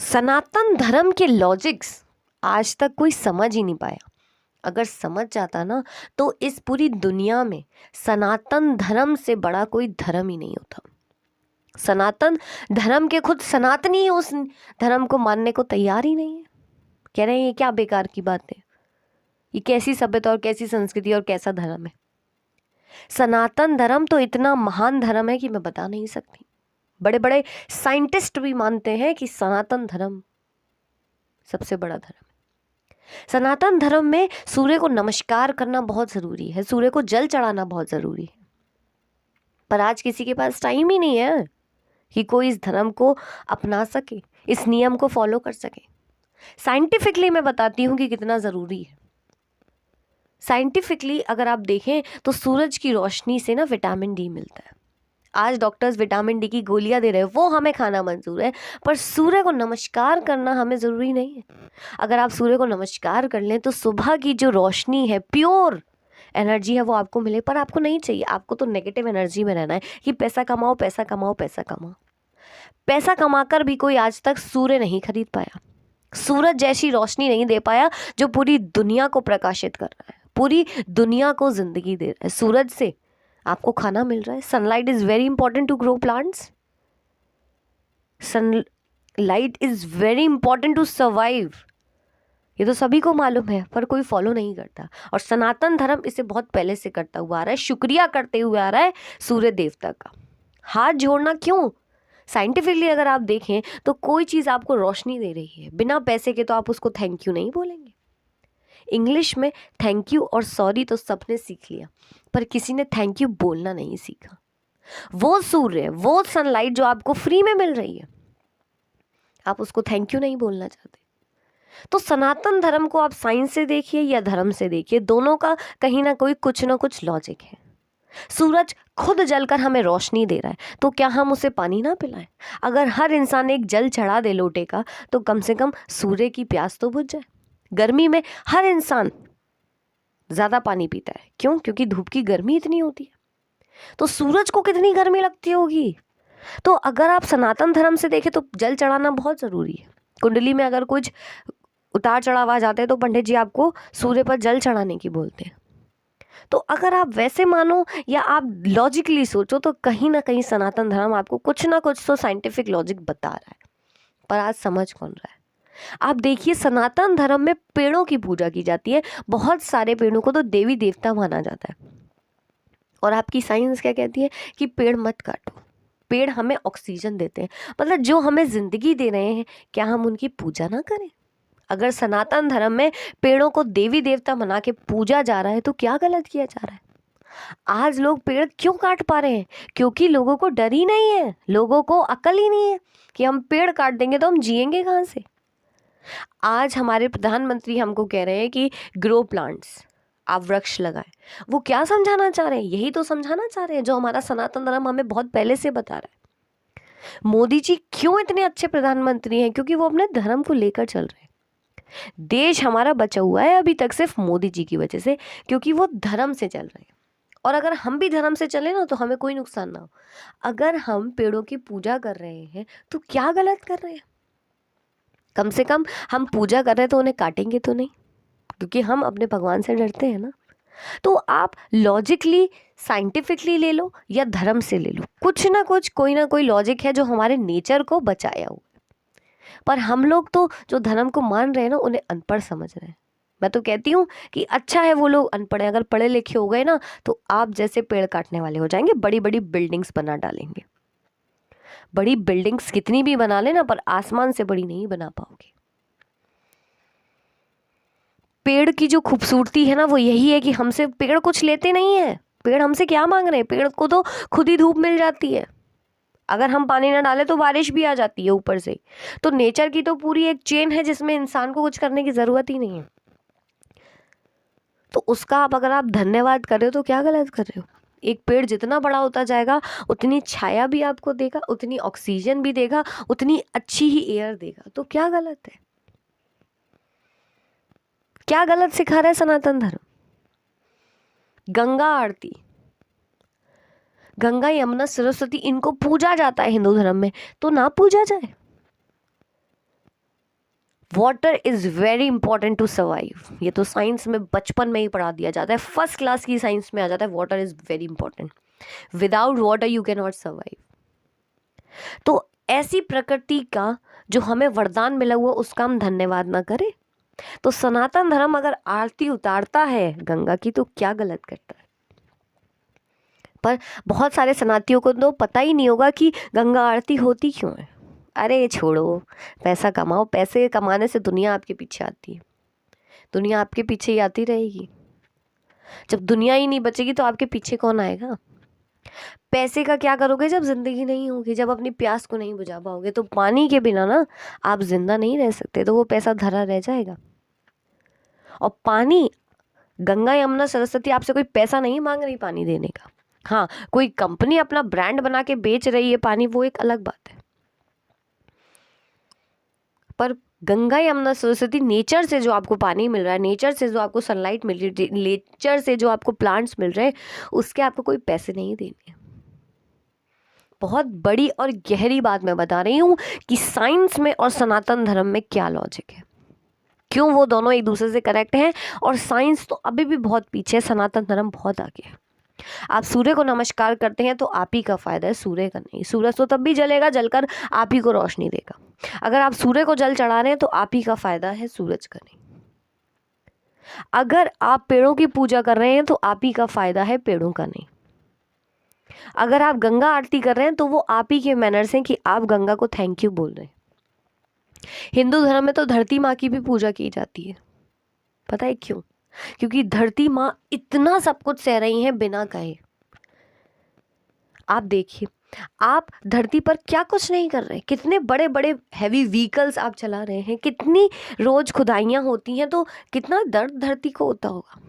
सनातन धर्म के लॉजिक्स आज तक कोई समझ ही नहीं पाया। अगर समझ जाता ना तो इस पूरी दुनिया में सनातन धर्म से बड़ा कोई धर्म ही नहीं होता। सनातन धर्म के खुद सनातनी उस धर्म को मानने को तैयार ही नहीं है। कह रहे हैं ये क्या बेकार की बात है, ये कैसी सभ्यता और कैसी संस्कृति और कैसा धर्म है। सनातन धर्म तो इतना महान धर्म है कि मैं बता नहीं सकती। बड़े बड़े साइंटिस्ट भी मानते हैं कि सनातन धर्म सबसे बड़ा धर्म है। सनातन धर्म में सूर्य को नमस्कार करना बहुत जरूरी है, सूर्य को जल चढ़ाना बहुत जरूरी है। पर आज किसी के पास टाइम ही नहीं है कि कोई इस धर्म को अपना सके, इस नियम को फॉलो कर सके। साइंटिफिकली मैं बताती हूँ कि कितना जरूरी है। साइंटिफिकली अगर आप देखें तो सूरज की रोशनी से ना विटामिन डी मिलता है। आज डॉक्टर्स विटामिन डी की गोलियां दे रहे हैं, वो हमें खाना मंजूर है, पर सूर्य को नमस्कार करना हमें ज़रूरी नहीं है। अगर आप सूर्य को नमस्कार कर लें तो सुबह की जो रोशनी है, प्योर एनर्जी है, वो आपको मिले। पर आपको नहीं चाहिए, आपको तो नेगेटिव एनर्जी में रहना है कि पैसा कमाओ पैसा कमाओ पैसा कमाओ। पैसा कमाकर भी कोई आज तक सूर्य नहीं खरीद पाया, सूरज जैसी रोशनी नहीं दे पाया जो पूरी दुनिया को प्रकाशित कर रहा है, पूरी दुनिया को जिंदगी दे रहा है। सूरज से आपको खाना मिल रहा है। Sunlight is very important to grow plants. Sunlight is very important to survive. ये तो सभी को मालूम है, पर कोई फॉलो नहीं करता। और सनातन धर्म इसे बहुत पहले से करता हुआ आ रहा है, शुक्रिया करते हुए आ रहा है सूर्य देवता का। हाथ जोड़ना क्यों? साइंटिफिकली अगर आप देखें तो कोई चीज़ आपको रोशनी दे रही है बिना पैसे के, तो आप उसको थैंक यू नहीं बोलेंगे। इंग्लिश में थैंक यू और सॉरी तो सबने सीख लिया, पर किसी ने थैंक यू बोलना नहीं सीखा। वो सूर्य, वो सनलाइट जो आपको फ्री में मिल रही है, आप उसको थैंक यू नहीं बोलना चाहते। तो सनातन धर्म को आप साइंस से देखिए या धर्म से देखिए, दोनों का कहीं ना कोई कुछ ना कुछ लॉजिक है। सूरज खुद जलकर हमें रोशनी दे रहा है, तो क्या हम उसे पानी ना पिलाएं? अगर हर इंसान एक जल चढ़ा दे लोटे का, तो कम से कम सूर्य की प्यास तो बुझ जाए। गर्मी में हर इंसान ज़्यादा पानी पीता है, क्यों? क्योंकि धूप की गर्मी इतनी होती है। तो सूरज को कितनी गर्मी लगती होगी। तो अगर आप सनातन धर्म से देखें तो जल चढ़ाना बहुत ज़रूरी है। कुंडली में अगर कुछ उतार चढ़ाव आ जाते हैं तो पंडित जी आपको सूर्य पर जल चढ़ाने की बोलते हैं। तो अगर आप वैसे मानो या आप लॉजिकली सोचो तो कहीं ना कहीं सनातन धर्म आपको कुछ ना कुछ तो साइंटिफिक लॉजिक बता रहा है, पर आज समझ कौन रहा है। आप देखिए, सनातन धर्म में पेड़ों की पूजा की जाती है। बहुत सारे पेड़ों को तो देवी देवता माना जाता है। और आपकी साइंस क्या कहती है कि पेड़ मत काटो, पेड़ हमें ऑक्सीजन देते हैं। मतलब जो हमें जिंदगी दे रहे हैं, क्या हम उनकी पूजा ना करें? अगर सनातन धर्म में पेड़ों को देवी देवता मना के पूजा जा रहा है तो क्या गलत किया जा रहा है? आज लोग पेड़ क्यों काट पा रहे हैं? क्योंकि लोगों को डर ही नहीं है, लोगों को अकल ही नहीं है कि हम पेड़ काट देंगे तो हम जिएंगे कहाँ से। आज हमारे प्रधानमंत्री हमको कह रहे हैं कि ग्रो प्लांट्स, आप वृक्ष लगाएं। वो क्या समझाना चाह रहे हैं? यही तो समझाना चाह रहे हैं जो हमारा सनातन धर्म हमें बहुत पहले से बता रहा है। मोदी जी क्यों इतने अच्छे प्रधानमंत्री हैं? क्योंकि वो अपने धर्म को लेकर चल रहे हैं। देश हमारा बचा हुआ है अभी तक सिर्फ मोदी जी की वजह से, क्योंकि वो धर्म से चल रहे हैं। और अगर हम भी धर्म से चले ना तो हमें कोई नुकसान ना हो। अगर हम पेड़ों की पूजा कर रहे हैं तो क्या गलत कर रहे हैं? कम से कम हम पूजा कर रहे हैं तो उन्हें काटेंगे तो नहीं, क्योंकि हम अपने भगवान से डरते हैं ना। तो आप लॉजिकली साइंटिफिकली ले लो या धर्म से ले लो, कुछ ना कुछ कोई ना कोई लॉजिक है जो हमारे नेचर को बचाया हुआ है। पर हम लोग तो जो धर्म को मान रहे हैं ना, उन्हें अनपढ़ समझ रहे हैं। मैं तो कहती हूँ कि अच्छा है वो लोग अनपढ़ हैं। अगर पढ़े लिखे हो गए ना तो आप जैसे पेड़ काटने वाले हो जाएंगे, बड़ी बड़ी बिल्डिंग्स बना डालेंगे। बड़ी बिल्डिंग्स कितनी भी बना लेना, पर आसमान से बड़ी नहीं बना पाओगे। पेड़ की जो खूबसूरती है ना, वो यही है कि हमसे पेड़ कुछ लेते नहीं है। पेड़ हमसे क्या मांग रहे हैं? पेड़ को तो खुद ही धूप मिल जाती है। अगर हम पानी ना डालें तो बारिश भी आ जाती है ऊपर से। तो नेचर की तो पूरी एक चेन है जिसमें इंसान को कुछ करने की जरूरत ही नहीं है। तो उसका आप अगर आप धन्यवाद कर रहे हो तो क्या गलत कर रहे हो? एक पेड़ जितना बड़ा होता जाएगा उतनी छाया भी आपको देगा, उतनी ऑक्सीजन भी देगा, उतनी अच्छी ही एयर देगा। तो क्या गलत है? क्या गलत सिखा रहा है सनातन धर्म? गंगा आरती, गंगा यमुना सरस्वती, इनको पूजा जाता है हिंदू धर्म में, तो ना पूजा जाए। Water is very important to survive. ये तो साइंस में बचपन में ही पढ़ा दिया जाता है, फर्स्ट क्लास की साइंस में आ जाता है, water is very important, without water you can not survive. तो ऐसी प्रकृति का जो हमें वरदान मिला हुआ उसका हम धन्यवाद ना करें? तो सनातन धर्म अगर आरती उतारता है गंगा की तो क्या गलत करता है? पर बहुत सारे सनातियों को तो पता ही नहीं होगा कि गंगा आरती होती क्यों है। अरे छोड़ो, पैसा कमाओ, पैसे कमाने से दुनिया आपके पीछे आती है, दुनिया आपके पीछे ही आती रहेगी। जब दुनिया ही नहीं बचेगी तो आपके पीछे कौन आएगा? पैसे का क्या करोगे जब जिंदगी नहीं होगी, जब अपनी प्यास को नहीं बुझा पाओगे? तो पानी के बिना ना आप जिंदा नहीं रह सकते, तो वो पैसा धरा रह जाएगा। और पानी, गंगा यमुना सरस्वती आपसे कोई पैसा नहीं मांग रही पानी देने का। हाँ, कोई कंपनी अपना ब्रांड बना के बेच रही है पानी, वो एक अलग बात है। पर गंगा यमुना सरस्वती नेचर से जो आपको पानी मिल रहा है, नेचर से जो आपको सनलाइट मिल रही है, नेचर से जो आपको प्लांट्स मिल रहे हैं, उसके आपको कोई पैसे नहीं देने। बहुत बड़ी और गहरी बात मैं बता रही हूँ कि साइंस में और सनातन धर्म में क्या लॉजिक है, क्यों वो दोनों एक दूसरे से कनेक्ट हैं। और साइंस तो अभी भी बहुत पीछे है, सनातन धर्म बहुत आगे है। आप सूर्य को नमस्कार करते हैं तो आप ही का फायदा है, सूर्य का नहीं। सूरज तो तब भी जलेगा, जलकर आप ही को रोशनी देगा। अगर आप सूर्य को जल चढ़ा रहे हैं तो आप ही का फायदा है, सूरज का नहीं। अगर आप पेड़ों की पूजा कर रहे हैं तो आप ही का फायदा है, पेड़ों का नहीं। अगर आप गंगा आरती कर रहे हैं तो वो आप ही के मैनर्स हैं कि आप गंगा को थैंक यू बोल रहे हैं। हिंदू धर्म में तो धरती माँ की भी पूजा की जाती है। पता है क्यों? क्योंकि धरती माँ इतना सब कुछ सह रही हैं बिना कहे। आप देखिए, आप धरती पर क्या कुछ नहीं कर रहे, कितने बड़े बड़े हैवी व्हीकल्स आप चला रहे हैं, कितनी रोज खुदाइयाँ होती हैं, तो कितना दर्द धरती को होता होगा।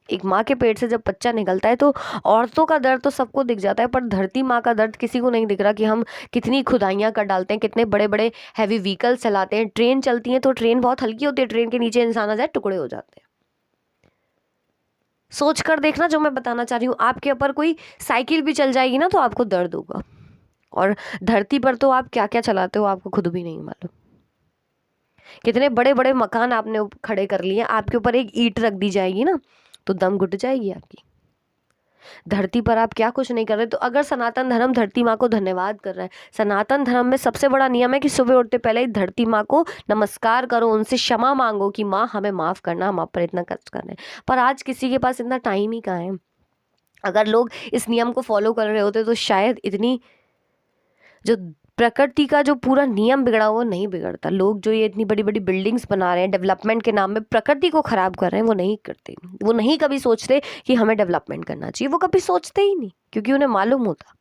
एक माँ के पेट से जब बच्चा निकलता है तो औरतों का दर्द तो सबको दिख जाता है, पर धरती माँ का दर्द किसी को नहीं दिख रहा कि हम कितनी खुदाइयाँ कर डालते हैं, कितने बड़े बड़े हैवी व्हीकल्स चलाते हैं। ट्रेन चलती है तो ट्रेन बहुत हल्की होती है, ट्रेन के नीचे इंसान आ जाए टुकड़े हो जाते हैं। सोच कर देखना जो मैं बताना चाह रही हूँ। आपके ऊपर कोई साइकिल भी चल जाएगी ना तो आपको दर्द होगा, और धरती पर तो आप क्या क्या चलाते हो आपको खुद भी नहीं मालूम। कितने बड़े बड़े मकान आपने खड़े कर लिए, आपके ऊपर एक ईंट रख दी जाएगी ना तो दम घुट जाएगी आपकी। धरती पर आप क्या कुछ नहीं कर रहे। तो अगर सनातन धर्म धरती माँ को धन्यवाद कर रहा है, सनातन धर्म में सबसे बड़ा नियम है कि सुबह उठते पहले ही धरती माँ को नमस्कार करो, उनसे क्षमा मांगो कि माँ हमें माफ़ करना, हम आप पर इतना कष्ट कर रहे हैं। पर आज किसी के पास इतना टाइम ही कहाँ है। अगर लोग इस नियम को फॉलो कर रहे होते तो शायद इतनी जो प्रकृति का जो पूरा नियम बिगड़ा वो नहीं बिगड़ता। लोग जो ये इतनी बड़ी बड़ी बिल्डिंग्स बना रहे हैं, डेवलपमेंट के नाम में प्रकृति को खराब कर रहे हैं, वो नहीं करते। वो नहीं कभी सोचते कि हमें डेवलपमेंट करना चाहिए, वो कभी सोचते ही नहीं, क्योंकि उन्हें मालूम होता